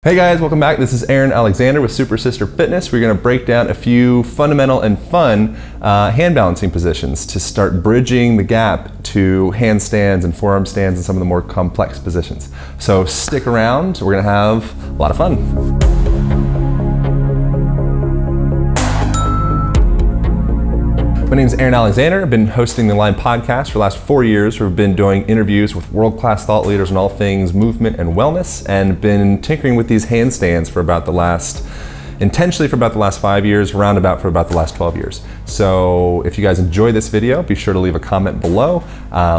Hey guys, welcome back. This is Aaron Alexander with Super Sister Fitness. We're going to break down a few fundamental and fun hand balancing positions to start bridging the gap to handstands and forearm stands and some of the more complex positions. So stick around, we're going to have a lot of fun. My name is Aaron Alexander. I've been hosting the Line podcast for the last 4 years. We've been doing interviews with world-class thought leaders on all things movement and wellness, and been tinkering with these handstands intentionally for about the last 5 years, roundabout for about the last 12 years. So if you guys enjoy this video, be sure to leave a comment below,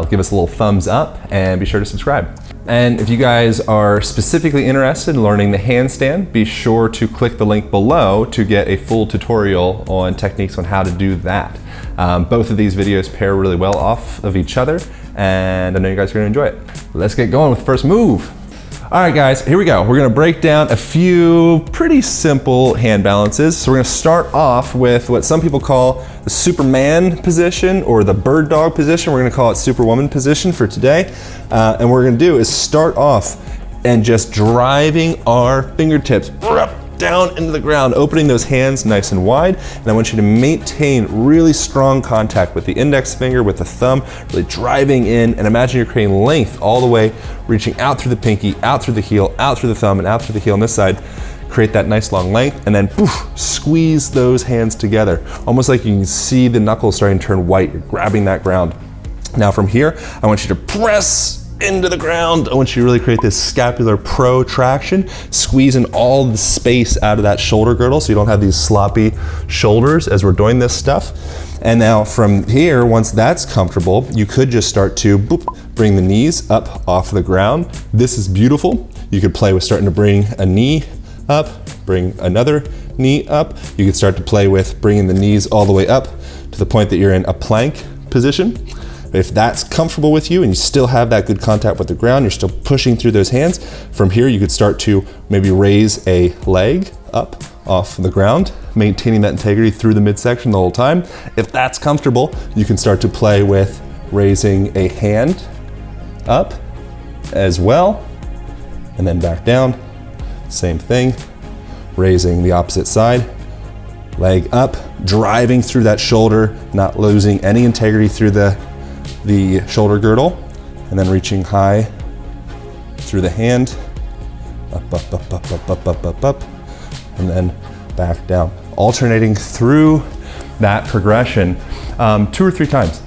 give us a little thumbs up, and be sure to subscribe. And if you guys are specifically interested in learning the handstand, be sure to click the link below to get a full tutorial on techniques on how to do that. Both of these videos pair really well off of each other, and I know you guys are gonna enjoy it. Let's get going with the first move. All right guys, here we go. We're gonna break down a few pretty simple hand balances. So we're gonna start off with what some people call the Superman position or the bird dog position. We're gonna call it Superwoman position for today. And what we're gonna do is start off and just driving our fingertips down into the ground, opening those hands nice and wide. And I want you to maintain really strong contact with the index finger, with the thumb, really driving in, and imagine you're creating length all the way, reaching out through the pinky, out through the heel, out through the thumb, and out through the heel on this side. Create that nice long length, and then poof, squeeze those hands together. Almost like you can see the knuckles starting to turn white. You're grabbing that ground. Now from here, I want you to press into the ground. I want you to really create this scapular protraction, squeezing all the space out of that shoulder girdle so you don't have these sloppy shoulders as we're doing this stuff. And now from here, once that's comfortable, you could just start to bring the knees up off the ground. This is beautiful. You could play with starting to bring a knee up, bring another knee up. You could start to play with bringing the knees all the way up to the point that you're in a plank position. If that's comfortable with you and you still have that good contact with the ground, you're still pushing through those hands, from here you could start to maybe raise a leg up off the ground, maintaining that integrity through the midsection the whole time. If that's comfortable, you can start to play with raising a hand up as well, and then back down. Same thing, raising the opposite side, leg up, driving through that shoulder, not losing any integrity through the shoulder girdle, and then reaching high through the hand, up, and then back down. Alternating through that progression 2 or 3 times.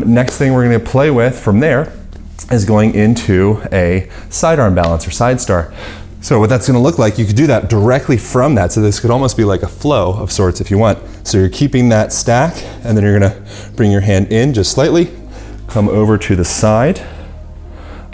Next thing we're gonna play with from there is going into a sidearm balance or side star. So what that's gonna look like, you could do that directly from that. So this could almost be like a flow of sorts if you want. So you're keeping that stack, and then you're gonna bring your hand in just slightly, come over to the side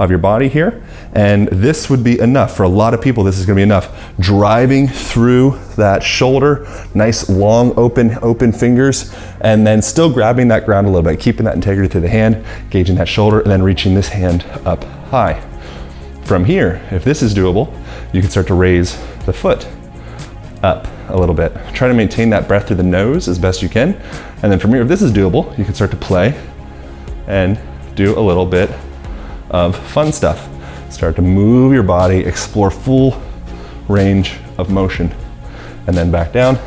of your body here, and this would be enough. For a lot of people, this is gonna be enough. Driving through that shoulder, nice long open fingers, and then still grabbing that ground a little bit, keeping that integrity through the hand, gauging that shoulder, and then reaching this hand up high. From here, if this is doable, you can start to raise the foot up a little bit. Try to maintain that breath through the nose as best you can. And then from here, if this is doable, you can start to play and do a little bit of fun stuff. Start to move your body, explore full range of motion, and then back down.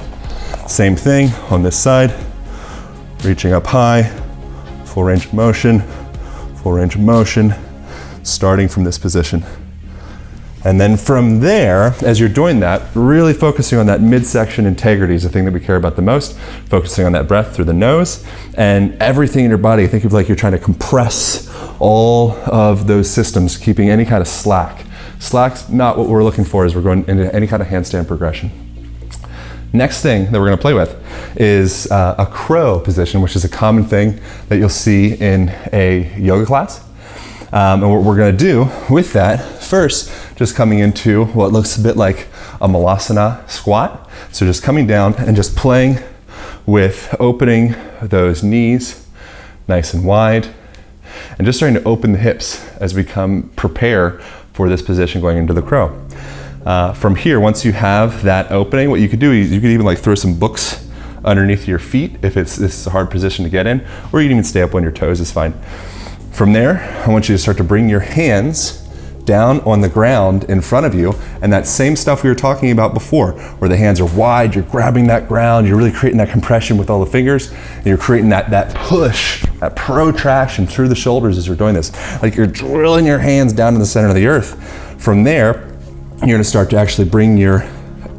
Same thing on this side, reaching up high, full range of motion, starting from this position. And then from there, as you're doing that, really focusing on that midsection integrity is the thing that we care about the most. Focusing on that breath through the nose, and everything in your body, think of like you're trying to compress all of those systems, keeping any kind of slack. Slack's not what we're looking for as we're going into any kind of handstand progression. Next thing that we're gonna play with is a crow position, which is a common thing that you'll see in a yoga class. And what we're gonna do with that, first, just coming into what looks a bit like a malasana squat. So just coming down and just playing with opening those knees nice and wide, and just starting to open the hips as we prepare for this position going into the crow. From here, once you have that opening, what you could do is you could even like throw some books underneath your feet if this is a hard position to get in, or you can even stay up on your toes is fine. From there, I want you to start to bring your hands down on the ground in front of you, and that same stuff we were talking about before, where the hands are wide, you're grabbing that ground, you're really creating that compression with all the fingers, and you're creating that push, that protraction through the shoulders as you're doing this. Like you're drilling your hands down to the center of the earth. From there, you're gonna start to actually bring your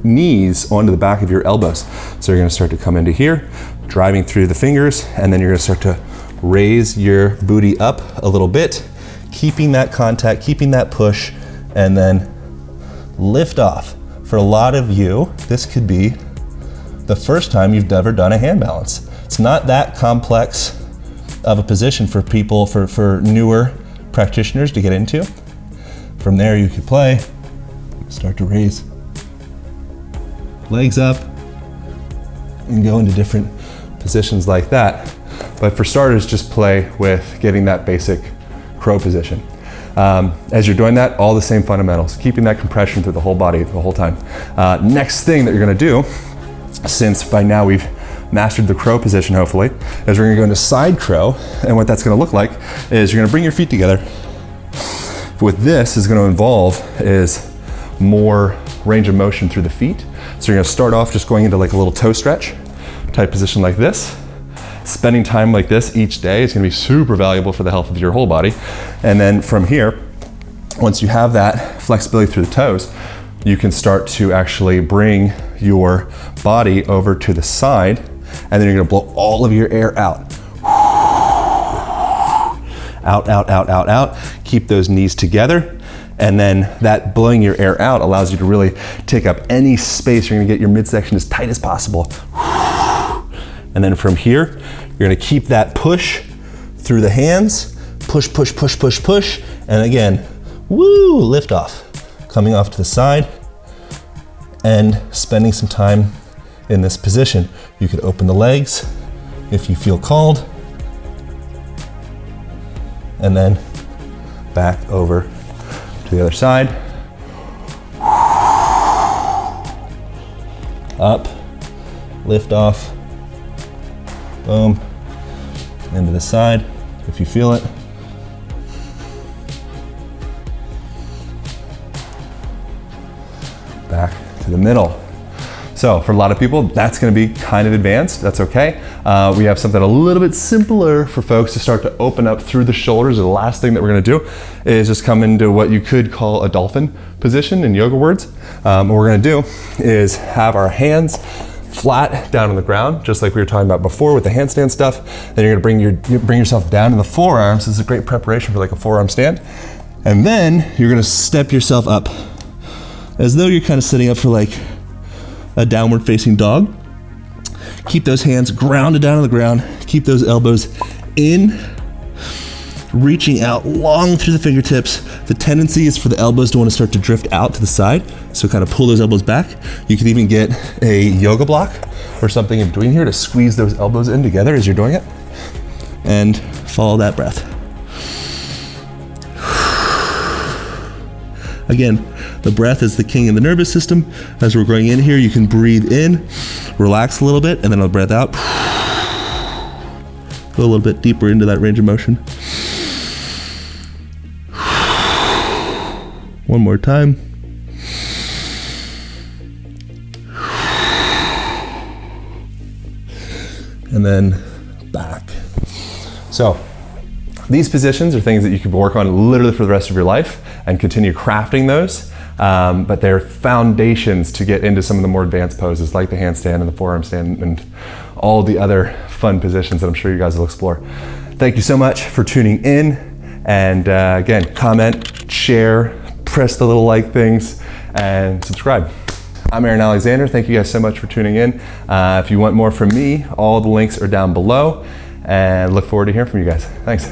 knees onto the back of your elbows. So you're gonna start to come into here, driving through the fingers, and then you're gonna start to raise your booty up a little bit, keeping that contact, keeping that push, and then lift off. For a lot of you, this could be the first time you've ever done a hand balance. It's not that complex of a position for people, for newer practitioners to get into. From there you could play, start to raise legs up and go into different positions like that. But for starters, just play with getting that basic crow position. As you're doing that, all the same fundamentals, keeping that compression through the whole body the whole time. Next thing that you're gonna do, since by now we've mastered the crow position hopefully, is we're gonna go into side crow, and what that's gonna look like is you're gonna bring your feet together. What this is gonna involve is more range of motion through the feet. So you're gonna start off just going into like a little toe stretch type position like this. Spending time like this each day is gonna be super valuable for the health of your whole body. And then from here, once you have that flexibility through the toes, you can start to actually bring your body over to the side, and then you're gonna blow all of your air out. Out, out, out, out, out. Keep those knees together. And then that blowing your air out allows you to really take up any space. You're gonna get your midsection as tight as possible. And then from here, you're gonna keep that push through the hands. Push, push, push, push, push. And again, woo, lift off. Coming off to the side and spending some time in this position. You could open the legs if you feel called. And then back over to the other side. Up, lift off, boom, into the side if you feel it. Back to the middle. So for a lot of people, that's gonna be kind of advanced, that's okay. We have something a little bit simpler for folks to start to open up through the shoulders. The last thing that we're gonna do is just come into what you could call a dolphin position in yoga words. What we're gonna do is have our hands flat down on the ground, just like we were talking about before with the handstand stuff. Then you're gonna bring yourself down to the forearms. This is a great preparation for like a forearm stand. And then you're gonna step yourself up as though you're kind of sitting up for like a downward facing dog. Keep those hands grounded down on the ground. Keep those elbows in, reaching out long through the fingertips. The tendency is for the elbows to want to start to drift out to the side. So kind of pull those elbows back. You can even get a yoga block or something in between here to squeeze those elbows in together as you're doing it. And follow that breath. Again, the breath is the king of the nervous system. As we're going in here, you can breathe in, relax a little bit, and then I'll breath out. Go a little bit deeper into that range of motion. One more time. And then back. So, these positions are things that you could work on literally for the rest of your life and continue crafting those. But they're foundations to get into some of the more advanced poses like the handstand and the forearm stand and all the other fun positions that I'm sure you guys will explore. Thank you so much for tuning in. And again, comment, share, press the little like things, and subscribe. I'm Aaron Alexander. Thank you guys so much for tuning in. If you want more from me, all the links are down below, and look forward to hearing from you guys. Thanks.